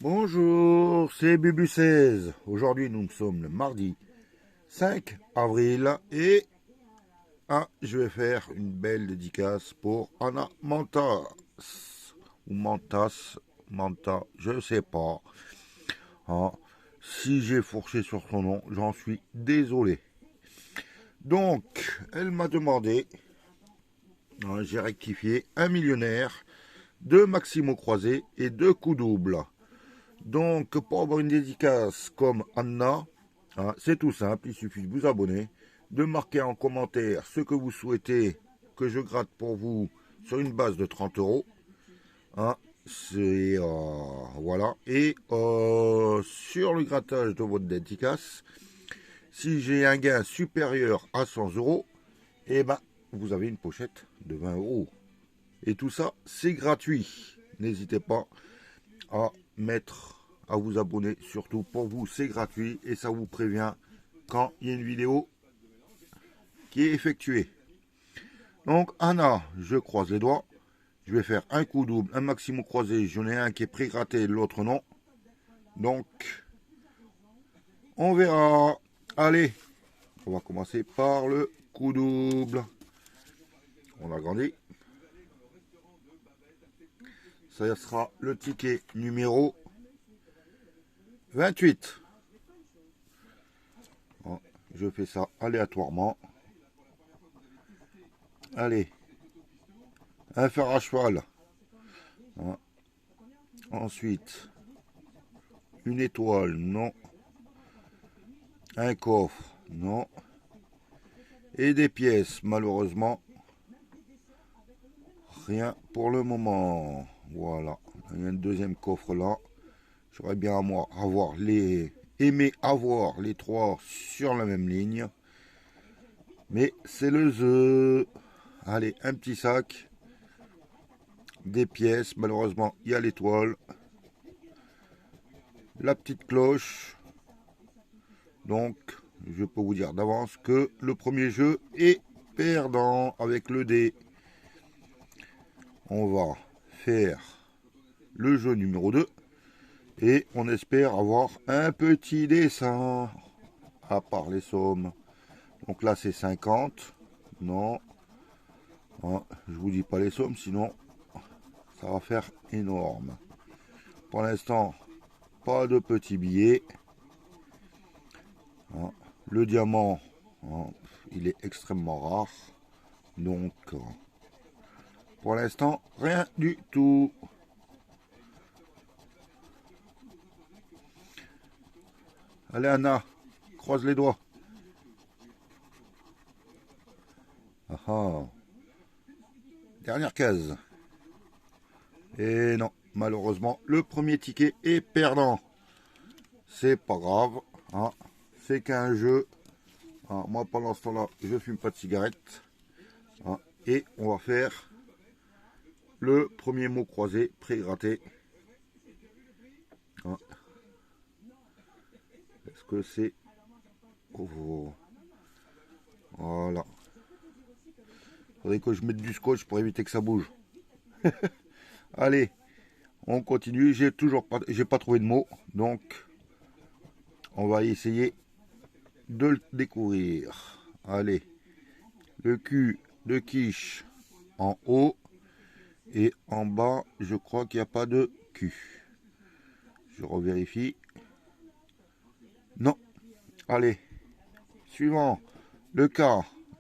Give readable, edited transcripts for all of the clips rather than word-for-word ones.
Bonjour, c'est Bubu16. Aujourd'hui, nous sommes le mardi 5 avril et je vais faire une belle dédicace pour Anna Mantas ou Mantas, Manta, je sais pas. Ah, si j'ai fourché sur son nom, j'en suis désolé. Donc, elle m'a demandé, j'ai rectifié, un millionnaire, 2 Maximo croisés et 2 coups doubles. Donc, pour avoir une dédicace comme Anna, c'est tout simple, il suffit de vous abonner, de marquer en commentaire ce que vous souhaitez que je gratte pour vous sur une base de 30 euros. C'est voilà. Et sur le grattage de votre dédicace, si j'ai un gain supérieur à 100 euros, eh ben, vous avez une pochette de 20 euros. Et tout ça, c'est gratuit. N'hésitez pas à vous abonner, surtout pour vous, c'est gratuit et ça vous prévient quand il y a une vidéo qui est effectuée. Donc Anna, je croise les doigts, je vais faire un coup double, un maximum croisé, j'en ai un qui est pré-gratté, l'autre non. Donc on verra. Allez, on va commencer par le coup double. On agrandit. Ça sera le ticket numéro 28. Bon, je fais ça aléatoirement. Allez, un fer à cheval. Ensuite, une étoile, non. Un coffre, non. Et des pièces, malheureusement, rien pour le moment. Voilà, il y a un deuxième coffre là. J'aurais bien aimé avoir les trois sur la même ligne. Mais c'est le jeu. Allez, un petit sac. Des pièces, malheureusement, il y a l'étoile. La petite cloche. Donc, je peux vous dire d'avance que le premier jeu est perdant avec le dé. On va faire le jeu numéro 2 et on espère avoir un petit dessin à part les sommes. Donc là c'est 50. Non. Je vous dis pas les sommes, sinon ça va faire énorme. Pour l'instant, pas de petits billets. Le diamant, il est extrêmement rare. Donc, pour l'instant, rien du tout. Allez Anna, croise les doigts. Dernière case. Et non, malheureusement, le premier ticket est perdant. C'est pas grave. C'est qu'un jeu. Moi, pendant ce temps-là, je fume pas de cigarette. Et on va faire le premier mot croisé, pré-gratté. Est-ce que c'est... Voilà. Faudrait que je mette du scotch pour éviter que ça bouge. Allez, on continue. J'ai pas trouvé de mots, donc on va essayer de le découvrir. Allez, le cul de quiche en haut et en bas, je crois qu'il n'y a pas de cul. Je revérifie. Non. Allez, suivant. Le K,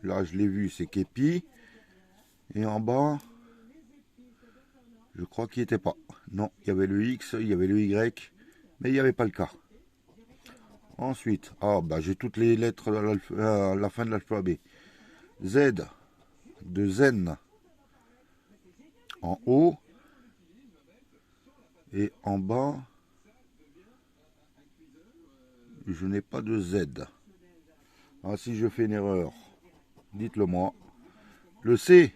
là je l'ai vu, c'est képi. Et en bas, je crois qu'il n'y était pas. Non, il y avait le X, il y avait le Y, mais il n'y avait pas le K. Ensuite, j'ai toutes les lettres à la fin de l'alphabet. Z de zen en haut et en bas, je n'ai pas de Z. Si je fais une erreur, dites-le moi. Le C,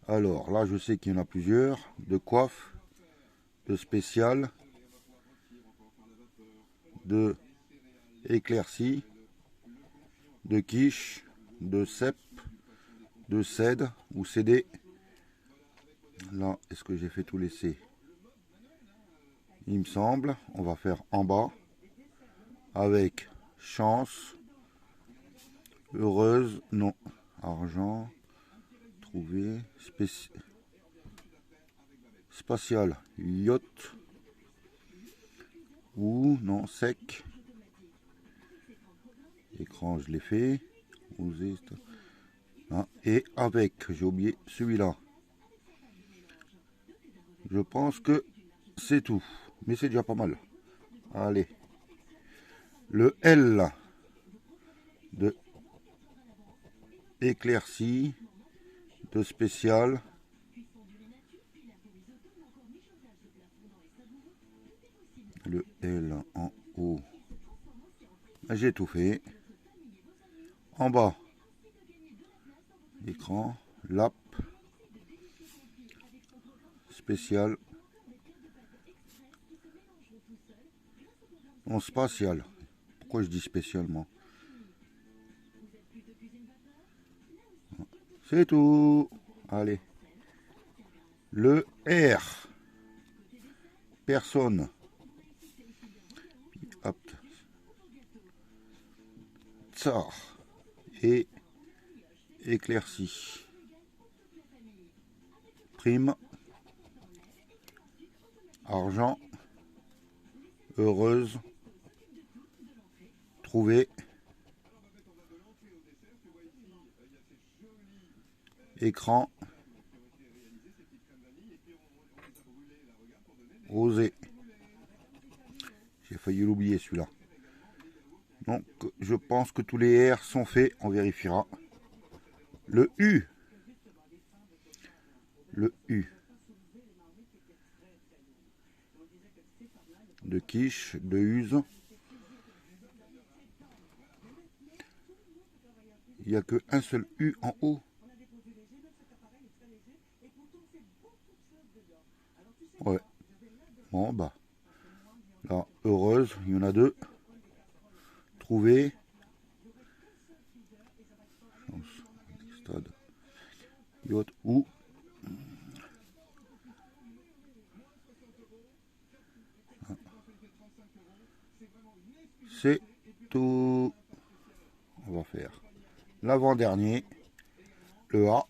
alors là je sais qu'il y en a plusieurs, de coiffe, de spécial, de éclaircie, de quiche, de cep, de cède ou CD. Là, est-ce que j'ai fait tous les C? il me semble. On va faire en bas avec chance, heureuse, non, argent, trouver, spatial, yacht, ou non, sec, écran, je l'ai fait, oser, et avec, j'ai oublié celui-là. Je pense que c'est tout, mais c'est déjà pas mal. Allez, le L de éclairci, de spécial. Le L en haut. J'ai tout fait. En bas, écran, lap, spécial, non spatial. Pourquoi je dis spécialement? C'est tout. Allez. Le R. Personne. Hop. Tsar. Et éclairci. Prime. Argent. Heureuse. Trouver. Écran. Oser. J'ai failli l'oublier celui-là. Donc je pense que tous les R sont faits. On vérifiera. Le U. Le U. De quiche, de use. Il n'y a qu'un seul U en haut. Ouais. Bon, bah. Là, heureuse, il y en a deux. Trouver. Stade. Yacht ou. C'est tout. On va faire l'avant-dernier. Le A.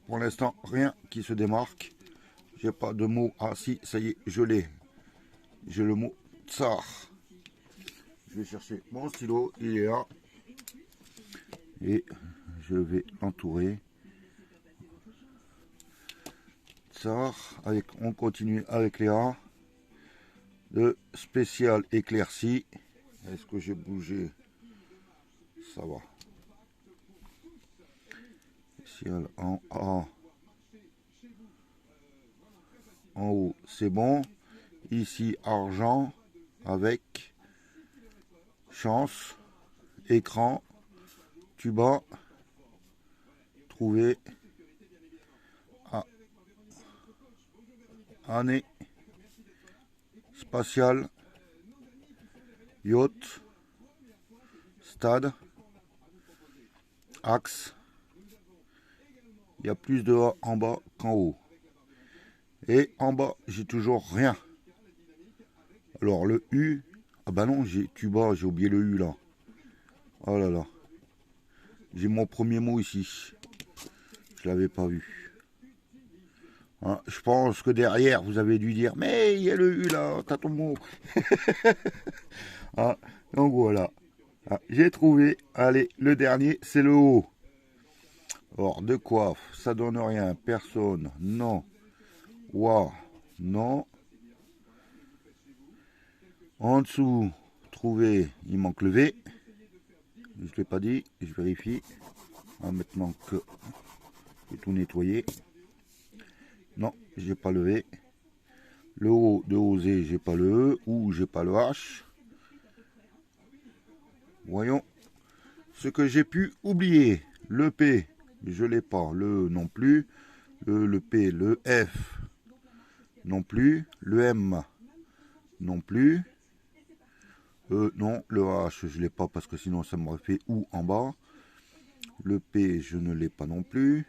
Pour l'instant, rien qui se démarque. J'ai pas de mot. Ah si, ça y est, je l'ai. J'ai le mot tsar. Je vais chercher mon stylo, il est là. Et je vais l'entourer. Tsar. Avec, on continue avec les A. Le spécial éclairci. Est-ce que j'ai bougé? Ça va. Spécial en A. En haut, c'est bon. Ici, argent avec chance, écran, tuba, trouver, année, spatial, yacht, stade, axe. Il y a plus de A en bas qu'en haut. Et en bas, j'ai toujours rien. Alors le U, ah bah non, j'ai tuba, j'ai oublié le U là. Oh là là. J'ai mon premier mot ici. Je l'avais pas vu. Hein, je pense que derrière, vous avez dû dire, mais il y a le U là, t'as ton mot. Hein, donc voilà. Ah, j'ai trouvé. Allez, le dernier, c'est le O. Or, de coiffe, ça donne rien. Personne, non. Ouah, non. En dessous, trouver, il manque le V. Je ne l'ai pas dit, je vérifie. Ah, maintenant que j'ai tout nettoyé. Non, j'ai pas le V. Le O de oser, j'ai pas le E. Ou j'ai pas le H. Voyons ce que j'ai pu oublier. Le P, je l'ai pas. Le E non plus. Le P, le F non plus. Le M non plus. Non, le H, je l'ai pas parce que sinon ça m'aurait fait ou en bas. Le P, je ne l'ai pas non plus.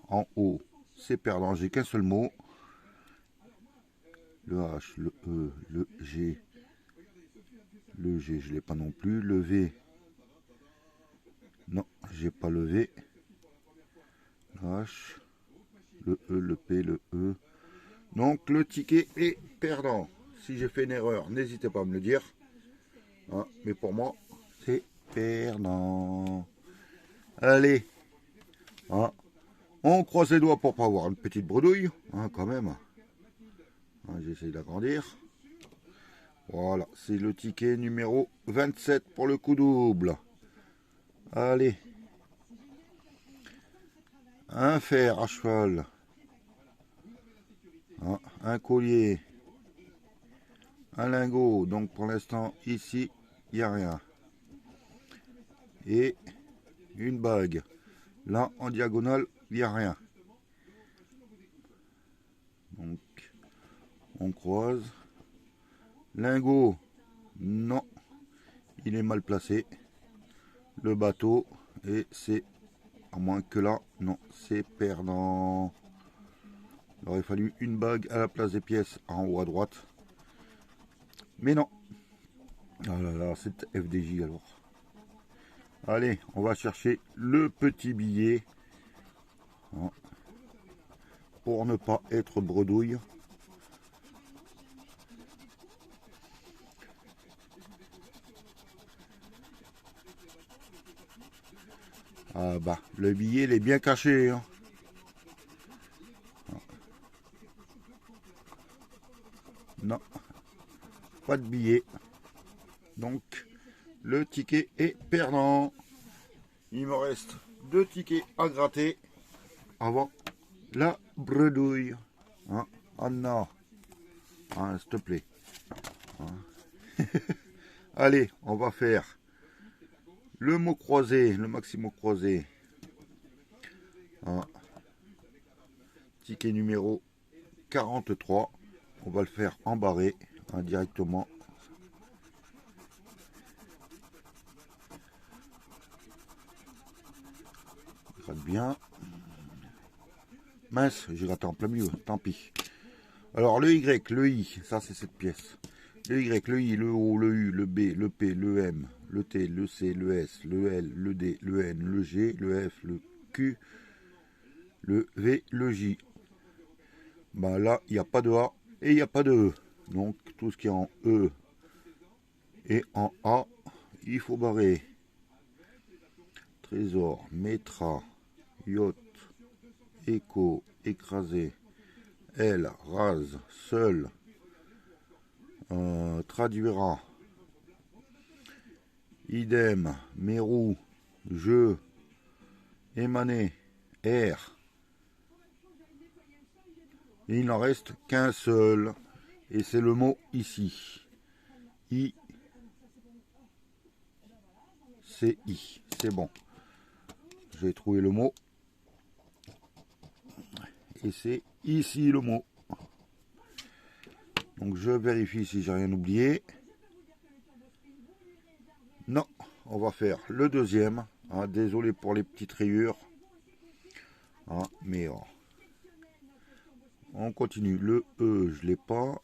En haut, c'est perdant, j'ai qu'un seul mot. le H, le E, le G. Le G, je l'ai pas non plus. Le V, non, j'ai pas le V. Le H, le E, le P, le E. Donc le ticket est perdant. Si j'ai fait une erreur, n'hésitez pas à me le dire. Hein, mais pour moi, c'est perdant. Allez, hein, on croise les doigts pour pas avoir une petite bredouille, hein, quand même. Hein, j'essaie d'agrandir. Voilà, c'est le ticket numéro 27 pour le coup double. Allez. Un fer à cheval. Hein, un collier. Un lingot. Donc pour l'instant, ici, il n'y a rien. Et une bague. Là, en diagonale, il n'y a rien. Donc, on croise. Lingot. Non. Il est mal placé. Le bateau. Et c'est... À moins que là, non, c'est perdant. Il aurait fallu une bague à la place des pièces en haut à droite. Mais non. Ah là là, c'est FDJ alors. Allez, on va chercher le petit billet. Hein, pour ne pas être bredouille. Ah bah, le billet, il est bien caché. Hein. Non, pas de billet. Donc, le ticket est perdant. Il me reste 2 tickets à gratter avant la bredouille. Hein? Anna, hein, s'il te plaît. Hein? Allez, on va faire le mot croisé, le maximo croisé. Hein? Ticket numéro 43. On va le faire embarrer, hein, directement. Gratte bien. Mince, j'ai raté en plein milieu, tant pis. Alors le Y, le I, ça c'est cette pièce. Le Y, le I, le O, le U, le B, le P, le M, le T, le C, le S, le L, le D, le N, le G, le F, le Q, le V, le J. Ben là, il n'y a pas de A et il n'y a pas de E. Donc tout ce qui est en E et en A, il faut barrer. Trésor, métra, yacht, écho, écrasé, L, rase, seul, traduira, idem, mérou, je, émané, R. Et il n'en reste qu'un seul, et c'est le mot ici. I, c'est I, c'est bon. J'ai trouvé le mot. Et c'est ici le mot. Donc je vérifie si j'ai rien oublié. Non, on va faire le deuxième. Hein, désolé pour les petites rayures. Hein, mais on continue. Le E, je l'ai pas.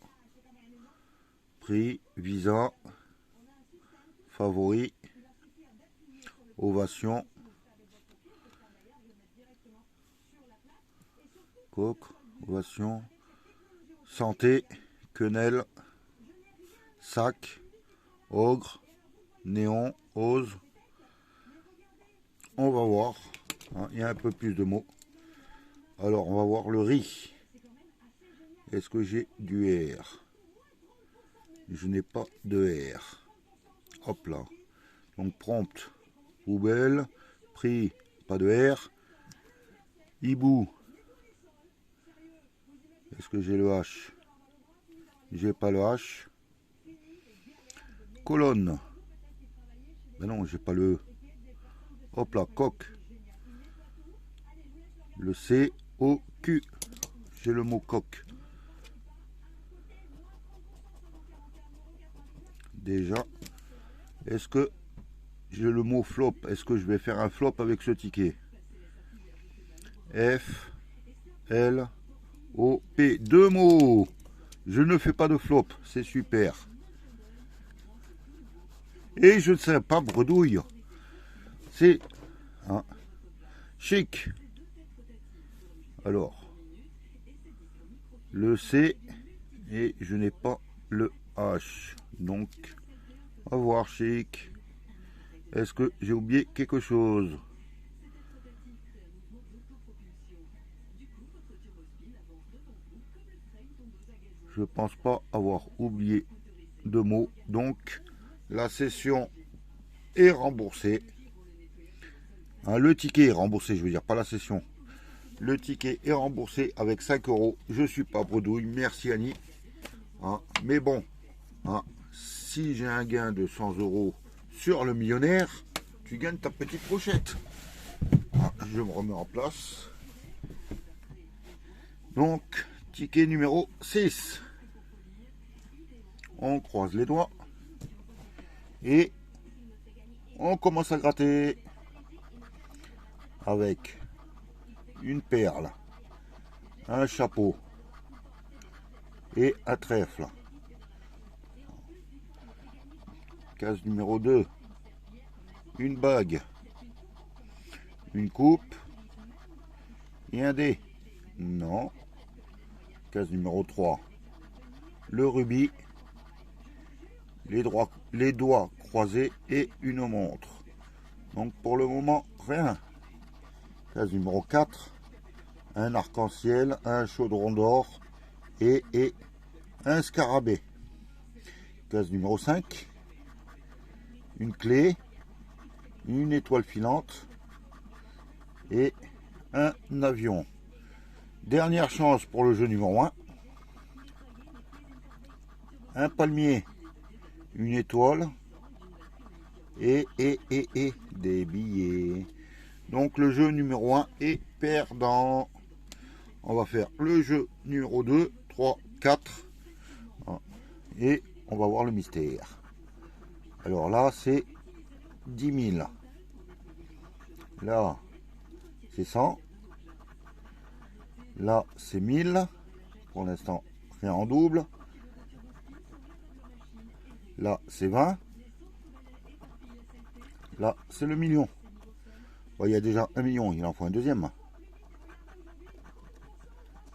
Prix, visa, favori, ovation, coque, ovation, santé, quenelle, sac, ogre, néon, ose. On va voir. Hein, il y a un peu plus de mots. Alors, on va voir le riz. Est-ce que j'ai du R? Je n'ai pas de R. Hop là. Donc, prompt, poubelle, prix, pas de R. Hibou. Est-ce que j'ai le H? J'ai pas le H. Colonne. Ben non, j'ai pas le E. Hop là, coq. Le C, O, Q. J'ai le mot coq. Déjà. Est-ce que j'ai le mot flop? Est-ce que je vais faire un flop avec ce ticket? F, L, O, P. 2 mots. Je ne fais pas de flop, c'est super. Et je ne sais pas bredouille. C'est hein, chic. Alors, le C et je n'ai pas le H. Donc, on va voir chic. Est-ce que j'ai oublié quelque chose? Je pense pas avoir oublié de mots. Donc, la session est remboursée. Hein, le ticket est remboursé, je veux dire, pas la session. Le ticket est remboursé avec 5 euros. Je suis pas bredouille. Merci Annie. Hein, mais bon, hein, si j'ai un gain de 100 euros sur le millionnaire, tu gagnes ta petite pochette. Hein, je me remets en place. Donc, ticket numéro 6. On croise les doigts. Et on commence à gratter avec une perle, un chapeau et un trèfle. Case numéro 2, une bague, une coupe et un dé. Non. Case numéro 3, le rubis, les doigts croisés et une montre. Donc pour le moment, rien. Case numéro 4, un arc-en-ciel, un chaudron d'or et un scarabée. Case numéro 5, une clé, une étoile filante et un avion. Dernière chance pour le jeu numéro 1. Un palmier, une étoile et des billets. Donc le jeu numéro 1 est perdant. On va faire le jeu numéro 2, 3, 4. Et on va voir le mystère. Alors là, c'est 10 000. Là, c'est 100. Là, c'est 1000. Pour l'instant, rien en double. Là, c'est 20. Là, c'est le million. Bon, il y a déjà 1 million, il en faut un deuxième.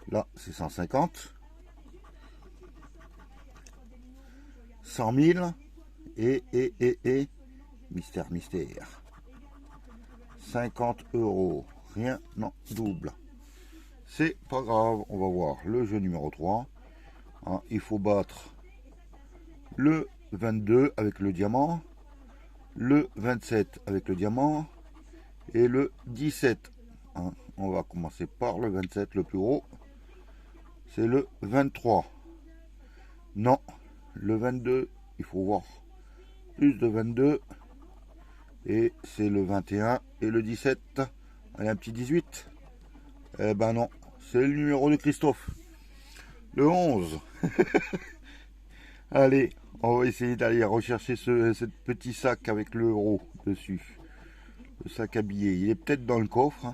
Là, c'est 150. 100 000. Et mystère. 50 euros. Rien non double. C'est pas grave, on va voir le jeu numéro 3. Hein, il faut battre le 22 avec le diamant, le 27 avec le diamant et le 17. Hein, on va commencer par le 27, le plus gros. C'est le 23. Non, le 22, il faut voir plus de 22. Et c'est le 21 et le 17. Allez, un petit 18. Eh ben non, c'est le numéro de Christophe. Le 11. Allez, on va essayer d'aller rechercher ce petit sac avec le euro dessus. Le sac à billets. Il est peut-être dans le coffre.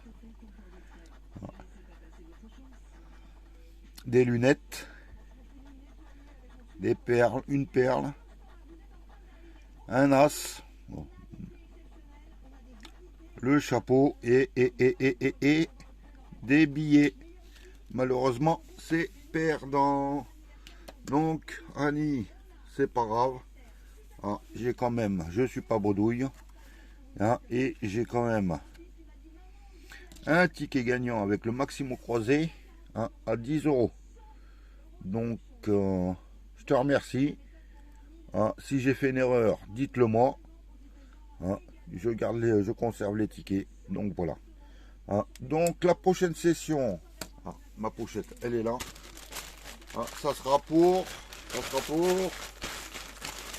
Des lunettes. Des perles. Une perle. Un as. Bon. Le chapeau et des billets. Malheureusement, c'est perdant. Donc, Annie, c'est pas grave. Hein, j'ai quand même, je suis pas bredouille. Hein, et j'ai quand même un ticket gagnant avec le maximum croisé, hein, à 10 euros. Donc, je te remercie. Hein, si j'ai fait une erreur, dites-le moi. Hein, je conserve les tickets. Donc voilà. Hein, donc la prochaine session, ah, ma pochette, elle est là. Ah, ça sera pour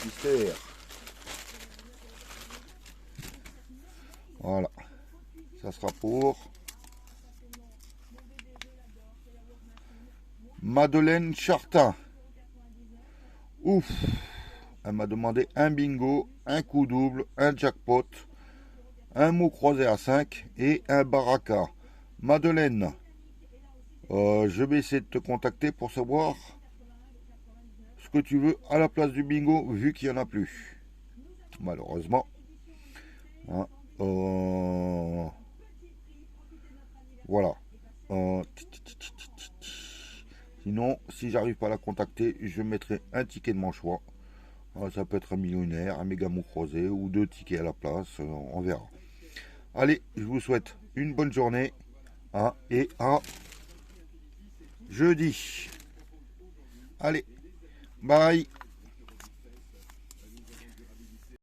mystère. Voilà. Ça sera pour Madeleine Chartin. Ouf. Elle m'a demandé un bingo, un coup double, un jackpot, un mot croisé à 5 et un baraka. Madeleine, je vais essayer de te contacter pour savoir que tu veux à la place du bingo, vu qu'il n'y en a plus. Malheureusement. Hein, voilà. Sinon, si j'arrive pas à la contacter, je mettrai un ticket de mon choix. Ça peut être un millionnaire, un méga mot croisé ou 2 tickets à la place. On verra. Allez, je vous souhaite une bonne journée. Et à jeudi. Allez, bye.